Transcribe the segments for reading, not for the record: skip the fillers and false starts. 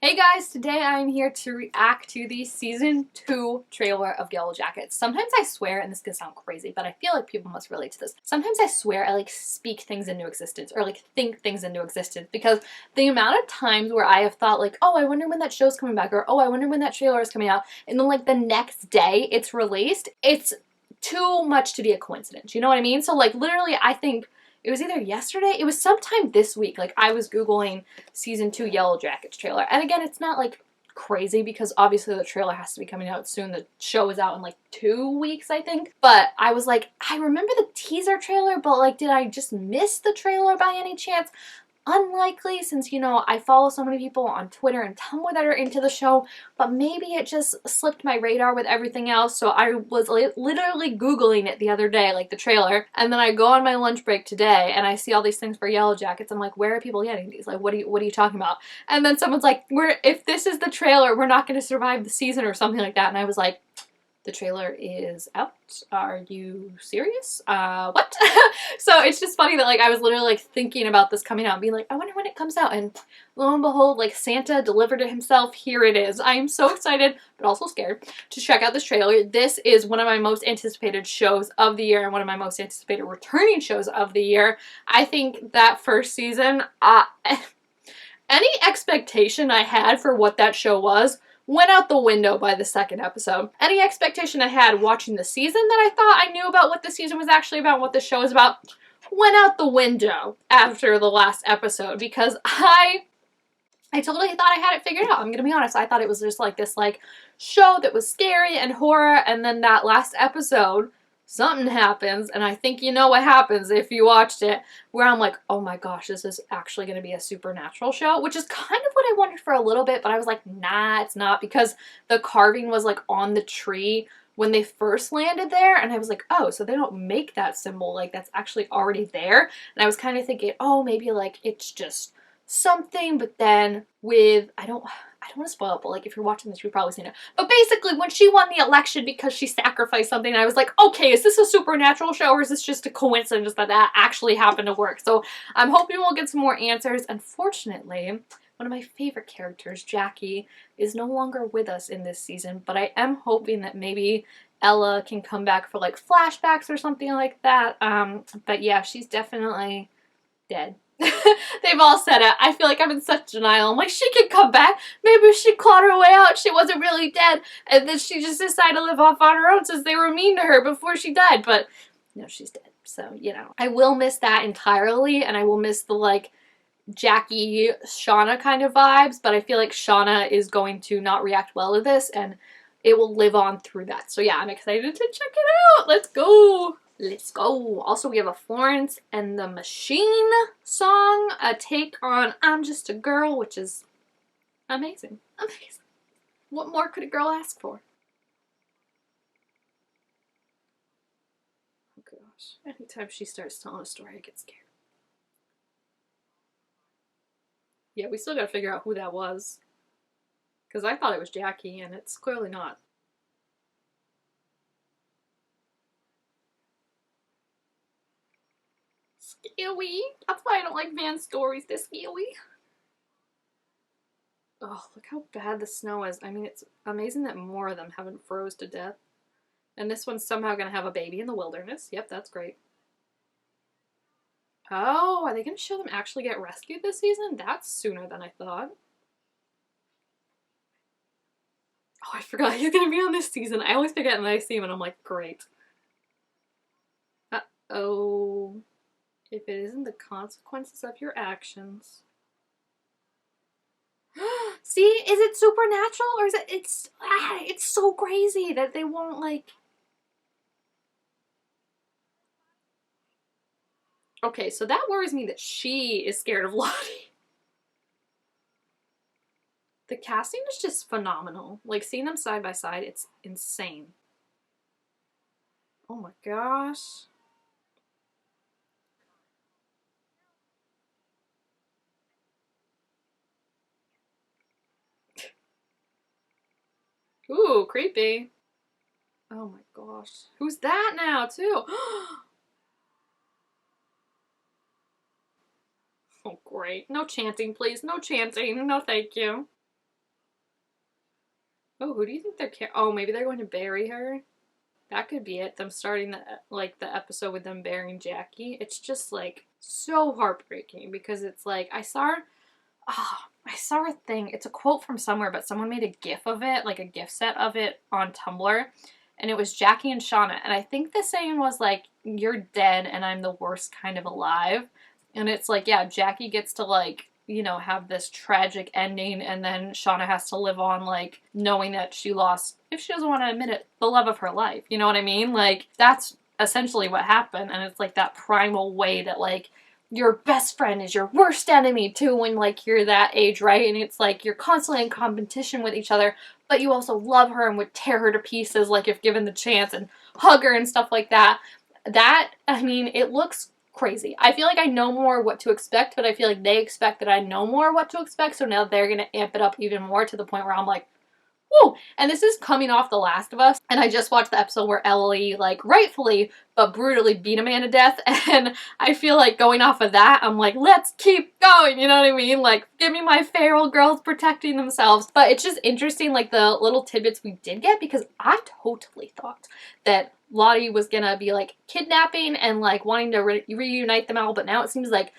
Hey guys, today I'm here to react to the season 2 trailer of Yellowjackets. Sometimes I swear, and this can sound crazy, but I feel like people must relate to this. Sometimes I swear I speak things into existence or think things into existence because the amount of times where I have thought oh, I wonder when that show's coming back, or oh, I wonder when that trailer is coming out, and then the next day it's released, it's too much to be a coincidence. You know what I mean? So literally I think it was either yesterday, it was sometime this week, I was Googling season 2 Yellowjackets trailer. And again, it's not crazy because obviously the trailer has to be coming out soon. The show is out in 2 weeks, I think. But I was I remember the teaser trailer, but did I just miss the trailer by any chance? Unlikely, since I follow so many people on Twitter and Tumblr that are into the show, but maybe it just slipped my radar with everything else. So I was literally Googling it the other day, the trailer, and then I go on my lunch break today and I see all these things for Yellowjackets. I'm like, where are people getting these? What are you talking about? And then someone's like, if this is the trailer, we're not going to survive the season or something like that. And I was like, the trailer is out. Are you serious? What? So it's just funny that I was literally thinking about this coming out and being I wonder when it comes out, and lo and behold, Santa delivered it himself. Here it is. I am so excited, but also scared to check out this trailer. This is one of my most anticipated shows of the year and one of my most anticipated returning shows of the year. I think that first season, any expectation I had for what that show was went out the window by the second episode. Any expectation I had watching the season that I thought I knew about what the season was actually about, what the show is about, went out the window after the last episode, because I totally thought I had it figured out. I'm gonna be honest. I thought it was just this show that was scary and horror, and then that last episode, something happens, and I think you know what happens if you watched it, where I'm like, oh my gosh, this is actually going to be a supernatural show, which is kind of what I wondered for a little bit, but I was like, nah, it's not, because the carving was on the tree when they first landed there, and I was like, oh, so they don't make that symbol, that's actually already there, and I was kind of thinking, oh, maybe it's just something, but then with, I don't want to spoil it, but if you're watching this, you've probably seen it. But basically, when she won the election because she sacrificed something, I was like, okay, is this a supernatural show, or is this just a coincidence that that actually happened to work? So I'm hoping we'll get some more answers. Unfortunately, one of my favorite characters, Jackie, is no longer with us in this season, but I am hoping that maybe Ella can come back for flashbacks or something like that. But yeah, she's definitely dead. They've all said it. I feel like I'm in such denial. I'm like, she can come back. Maybe she clawed her way out. She wasn't really dead. And then she just decided to live off on her own since they were mean to her before she died. But, she's dead. So, I will miss that entirely. And I will miss the, Jackie, Shauna kind of vibes. But I feel like Shauna is going to not react well to this. And it will live on through that. So, yeah, I'm excited to check it out. Let's go. Let's go. Also, we have a Florence and the Machine song, a take on I'm Just a Girl, which is amazing. Amazing. What more could a girl ask for? Oh gosh. Anytime she starts telling a story, I get scared. Yeah, we still gotta figure out who that was. Because I thought it was Jackie, and it's clearly not. Scary. That's why I don't like Van stories. They're scary. Oh, look how bad the snow is. I mean, it's amazing that more of them haven't froze to death. And this one's somehow going to have a baby in the wilderness. Yep, that's great. Oh, are they going to show them actually get rescued this season? That's sooner than I thought. Oh, I forgot he's going to be on this season. I always forget and I see him and I'm like, great. Uh-oh. If it isn't the consequences of your actions. See, is it supernatural or is it, it's so crazy that they won't Okay, so that worries me that she is scared of Lottie. The casting is just phenomenal. Seeing them side by side, it's insane. Oh my gosh. Ooh, creepy. Oh my gosh. Who's that now, too? Oh, great. No chanting, please. No chanting. No, thank you. Oh, who do you think oh, maybe they're going to bury her? That could be it. Them starting the episode with them burying Jackie. It's just like so heartbreaking because it's like I saw a thing. It's a quote from somewhere, but someone made a GIF of it, like a GIF set of it on Tumblr, and it was Jackie and Shauna. And I think the saying was like, "You're dead, and I'm the worst kind of alive." And it's like, yeah, Jackie gets to like, you know, have this tragic ending, and then Shauna has to live on like knowing that she lost, if she doesn't want to admit it, the love of her life. You know what I mean? Like that's essentially what happened, and it's like that primal way that like your best friend is your worst enemy too when like you're that age, right? And it's like you're constantly in competition with each other, but you also love her and would tear her to pieces like if given the chance and hug her and stuff like that. That, I mean, it looks crazy. I feel like I know more what to expect, but I feel like they expect that I know more what to expect, so now they're gonna amp it up even more to the point where I'm like, woo! And this is coming off The Last of Us, and I just watched the episode where Ellie, like, rightfully but brutally beat a man to death, and I feel like going off of that, I'm like, let's keep going, you know what I mean? Like, give me my feral girls protecting themselves. But it's just interesting, like, the little tidbits we did get, because I totally thought that Lottie was gonna be, like, kidnapping and, like, wanting to reunite them all, but now it seems like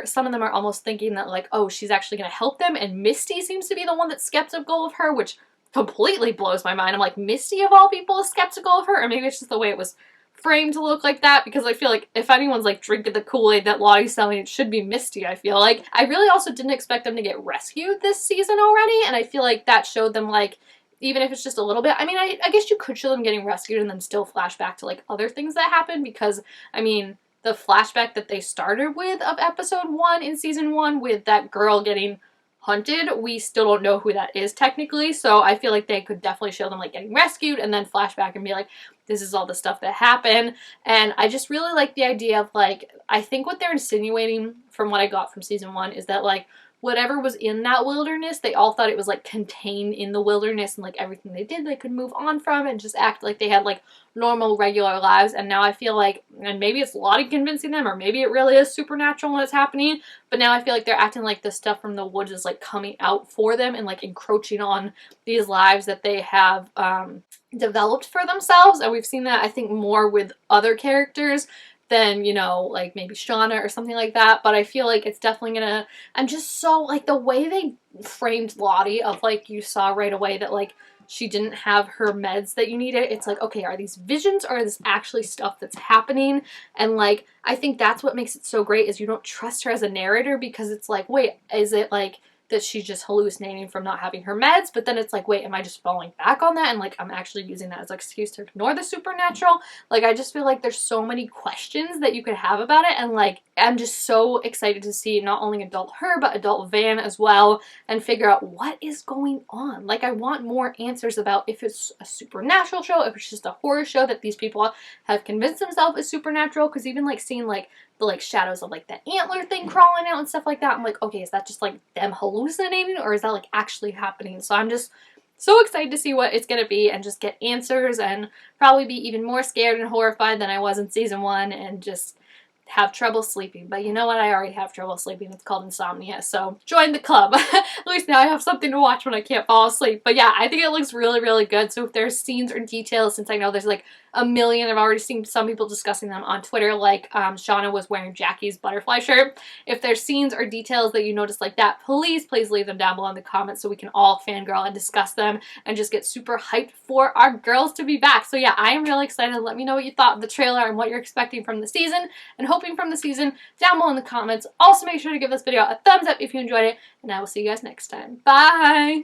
some of them are almost thinking that, like, oh, she's actually gonna help them, and Misty seems to be the one that's skeptical of her, which completely blows my mind. I'm like, Misty of all people is skeptical of her? Or maybe it's just the way it was framed to look like that, because I feel like if anyone's like drinking the Kool-Aid that Lottie's selling, it should be Misty, I feel like. I really also didn't expect them to get rescued this season already, and I feel like that showed them, like, even if it's just a little bit, I mean, I guess you could show them getting rescued and then still flash back to, like, other things that happened, because, I mean, the flashback that they started with of episode 1 in season 1 with that girl getting hunted, we still don't know who that is technically, so I feel like they could definitely show them like getting rescued and then flashback and be like, this is all the stuff that happened. And I just really like the idea of like, I think what they're insinuating from what I got from season 1 is that like whatever was in that wilderness, they all thought it was like contained in the wilderness, and like everything they did they could move on from and just act like they had like normal regular lives. And now I feel like, and maybe it's Lottie convincing them, or maybe it really is supernatural when it's happening, but now I feel like they're acting like the stuff from the woods is like coming out for them and like encroaching on these lives that they have developed for themselves. And we've seen that I think more with other characters than, you know, like maybe Shauna or something like that. But I feel like it's definitely gonna, I'm just so, like, the way they framed Lottie of, like, you saw right away that, like, she didn't have her meds that you needed. It's like, okay, are these visions or is this actually stuff that's happening? And, like, I think that's what makes it so great is you don't trust her as a narrator, because it's like, wait, is it, like, that she's just hallucinating from not having her meds? But then it's like, wait, am I just falling back on that? And, like, I'm actually using that as an excuse to ignore the supernatural? Like, I just feel like there's so many questions that you could have about it, and, like, I'm just so excited to see not only adult her, but adult Van as well, and figure out what is going on. Like, I want more answers about if it's a supernatural show, if it's just a horror show that these people have convinced themselves is supernatural, because even, like, seeing, like, the, like, shadows of, like, the antler thing crawling out and stuff like that, I'm like, okay, is that just, like, them hallucinating, or is that, like, actually happening? So I'm just so excited to see what it's gonna be and just get answers, and probably be even more scared and horrified than I was in season 1, and just have trouble sleeping. But you know what? I already have trouble sleeping. It's called insomnia. So join the club. At least now I have something to watch when I can't fall asleep. But yeah, I think it looks really, really good. So if there's scenes or details, since I know there's like a million, I've already seen some people discussing them on Twitter, like Shauna was wearing Jackie's butterfly shirt. If there's scenes or details that you notice like that, please leave them down below in the comments so we can all fangirl and discuss them and just get super hyped for our girls to be back. So yeah, I am really excited. Let me know what you thought of the trailer and what you're expecting from the season and hoping from the season down below in the comments. Also, make sure to give this video a thumbs up if you enjoyed it, and I will see you guys next time. Bye!